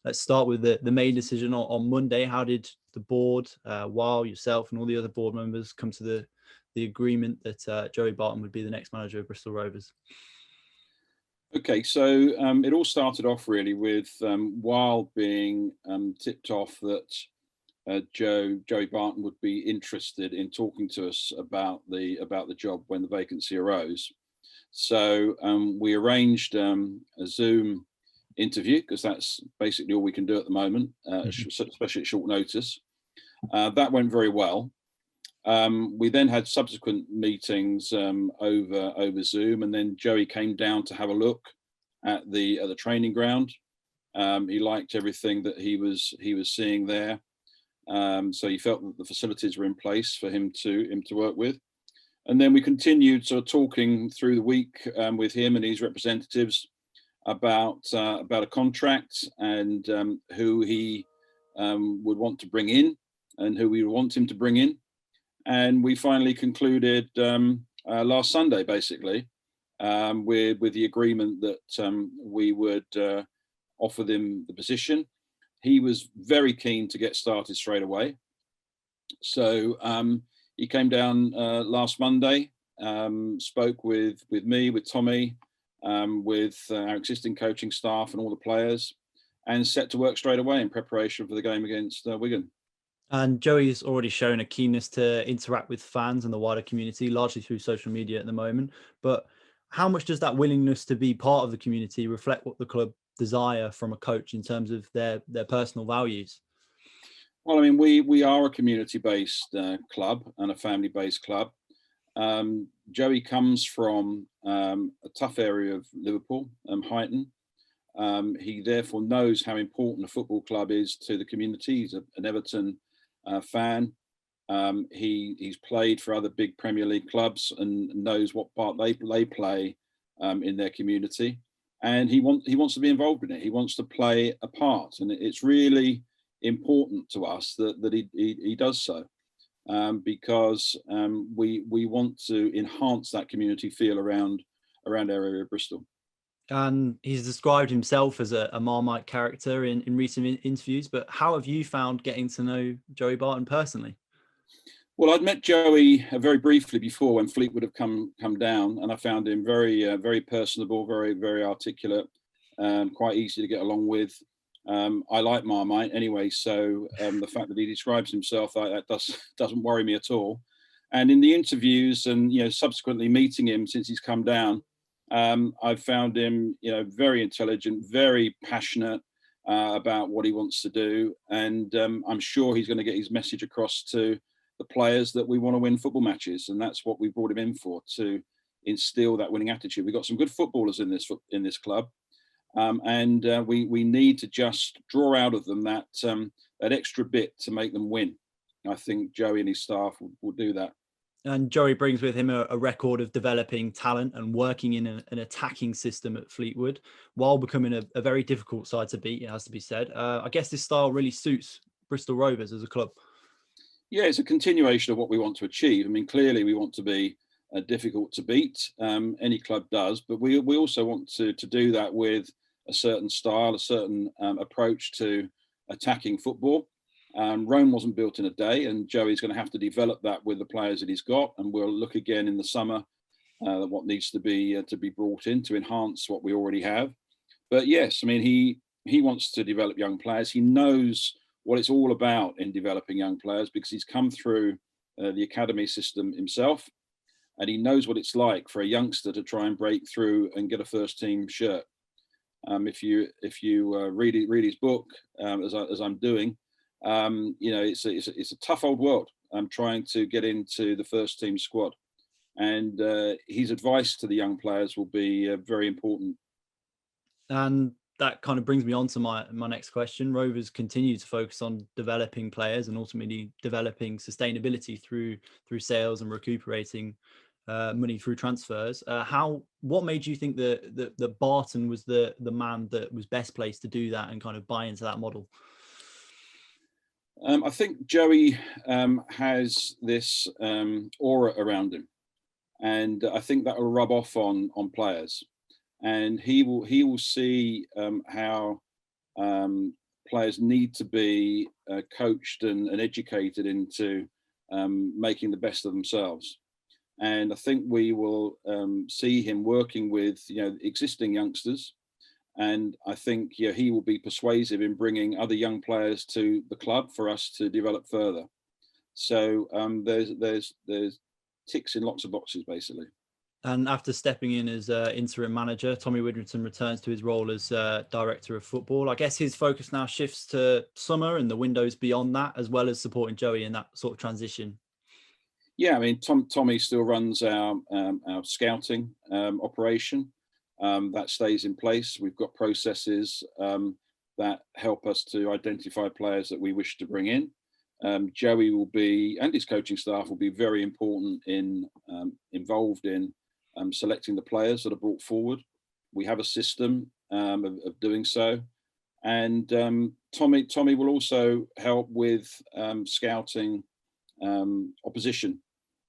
let's start with the main decision on Monday. How did the board, while yourself and all the other board members, come to the agreement that Joey Barton would be the next manager of Bristol Rovers? Okay, so it all started off really with Wild being tipped off that Joey Barton would be interested in talking to us about the job when the vacancy arose. So we arranged a Zoom interview, because that's basically all we can do at the moment, especially at short notice. That went very well. We then had subsequent meetings over Zoom, and then Joey came down to have a look at the training ground. He liked everything that he was seeing there, so he felt that the facilities were in place for him to work with. And then we continued sort of talking through the week with him and his representatives about a contract and who he would want to bring in and who we would want him to bring in. And we finally concluded last Sunday, basically, with the agreement that we would offer them the position. He was very keen to get started straight away. So he came down last Monday, spoke with me, with Tommy, with our existing coaching staff and all the players, and set to work straight away in preparation for the game against Wigan. And Joey's already shown a keenness to interact with fans and the wider community, largely through social media at the moment. But how much does that willingness to be part of the community reflect what the club desire from a coach in terms of their personal values? Well, I mean, we are a community-based club and a family-based club. Joey comes from a tough area of Liverpool, Huyton. He therefore knows how important a football club is to the community. He's an Everton fan. He's played for other big Premier League clubs and knows what part they play in their community. And he wants to be involved in it. He wants to play a part, and it's really important to us that he does so, because we want to enhance that community feel around our area of Bristol. And he's described himself as a Marmite character in recent interviews. But how have you found getting to know Joey Barton personally? Well, I'd met Joey very briefly before when Fleetwood have come down, and I found him very personable, very articulate, quite easy to get along with. I like Marmite anyway, so the fact that he describes himself like that doesn't worry me at all. And in the interviews and subsequently meeting him since he's come down, I've found him very intelligent, very passionate about what he wants to do, and I'm sure he's going to get his message across to the players that we want to win football matches, and that's what we brought him in for, to instill that winning attitude. We've got some good footballers in this club. And we need to just draw out of them that extra bit to make them win. I think Joey and his staff will do that. And Joey brings with him a record of developing talent and working in an attacking system at Fleetwood, while becoming a very difficult side to beat, it has to be said. I guess this style really suits Bristol Rovers as a club. Yeah, it's a continuation of what we want to achieve. I mean, clearly we want to be difficult to beat. Any club does, but we also want to do that with a certain style, a certain approach to attacking football. Rome wasn't built in a day, and Joey's going to have to develop that with the players that he's got. And we'll look again in the summer at what needs to be brought in to enhance what we already have. But yes, I mean, he wants to develop young players. He knows what it's all about in developing young players, because he's come through the academy system himself, and he knows what it's like for a youngster to try and break through and get a first team shirt. If you read his book, as I'm doing, it's a tough old world. I'm trying to get into the first team squad, and his advice to the young players will be very important. And that kind of brings me on to my next question. Rovers continue to focus on developing players and ultimately developing sustainability through sales and recuperating money through transfers. What made you think that Barton was the man that was best placed to do that and kind of buy into that model? I think Joey has this aura around him, and I think that will rub off on players, and he will see how players need to be coached and educated into making the best of themselves. And I think we will see him working with existing youngsters, and I think he will be persuasive in bringing other young players to the club for us to develop further. So there's ticks in lots of boxes basically. And after stepping in as interim manager, Tommy Widrington returns to his role as director of football. I guess his focus now shifts to summer and the windows beyond that, as well as supporting Joey in that sort of transition. Yeah, I mean, Tommy still runs our scouting operation. That stays in place. We've got processes that help us to identify players that we wish to bring in. Joey will be, and his coaching staff will be very important involved in selecting the players that are brought forward. We have a system of doing so, and Tommy will also help with scouting opposition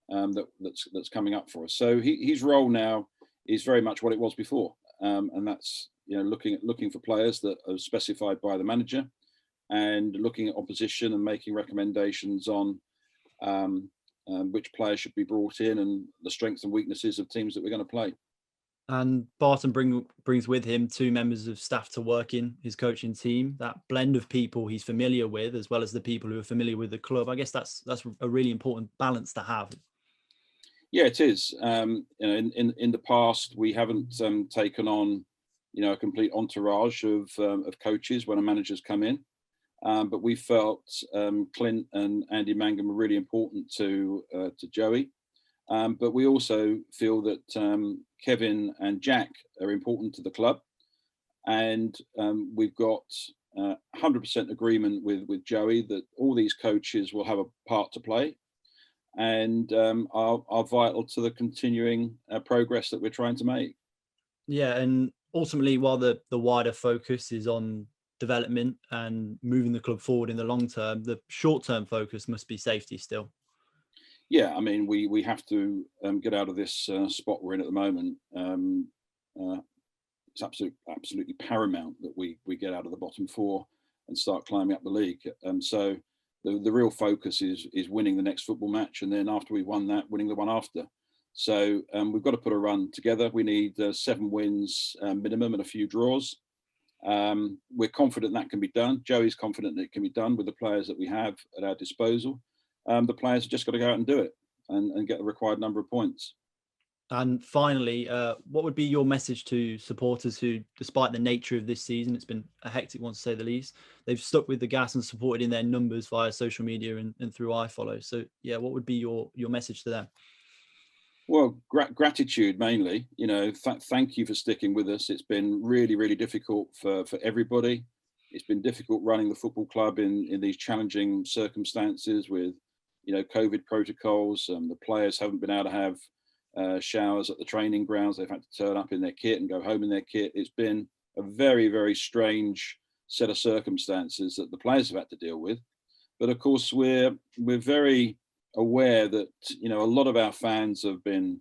that's coming up for us. So his role now is very much what it was before, and that's looking for players that are specified by the manager, and looking at opposition and making recommendations on which players should be brought in and the strengths and weaknesses of teams that we're going to play. And Barton brings with him 2 members of staff to work in his coaching team. That blend of people he's familiar with, as well as the people who are familiar with the club. I guess that's a really important balance to have. Yeah, it is. In the past, we haven't taken on a complete entourage of coaches when a manager's come in. But we felt Clint and Andy Mangum were really important to Joey. But we also feel that Kevin and Jack are important to the club. And we've got 100% agreement with Joey that all these coaches will have a part to play, and are vital to the continuing progress that we're trying to make. Yeah, and ultimately, while the wider focus is on development and moving the club forward in the long term, the short-term focus must be safety still. Yeah, I mean, we have to get out of this spot we're in at the moment. It's absolutely paramount that we get out of the bottom 4 and start climbing up the league. So the real focus is winning the next football match, and then after we've won that, winning the one after. So we've got to put a run together. We need 7 wins minimum and a few draws. We're confident that can be done. Joey's confident that it can be done with the players that we have at our disposal. The players have just got to go out and do it and get the required number of points. And finally, what would be your message to supporters who, despite the nature of this season, it's been a hectic one to say the least, they've stuck with the gas and supported in their numbers via social media and through iFollow. So yeah, what would be your message to them? Well, gratitude mainly. Thank you for sticking with us. It's been really, really difficult for everybody. It's been difficult running the football club in these challenging circumstances with, COVID protocols. The players haven't been able to have showers at the training grounds. They've had to turn up in their kit and go home in their kit. It's been a very, very strange set of circumstances that the players have had to deal with. But of course, we're very aware that a lot of our fans have been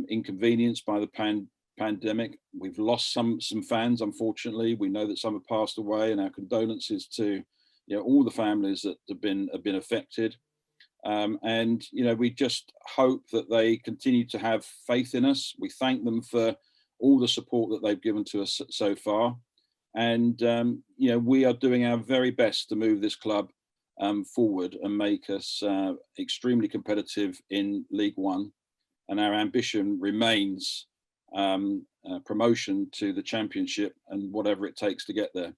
inconvenienced by the pandemic. We've lost some fans, unfortunately. We know that some have passed away, and our condolences to all the families that have been affected. And we just hope that they continue to have faith in us. We thank them for all the support that they've given to us so far, and we are doing our very best to move this club forward and make us extremely competitive in League One. And our ambition remains promotion to the Championship, and whatever it takes to get there.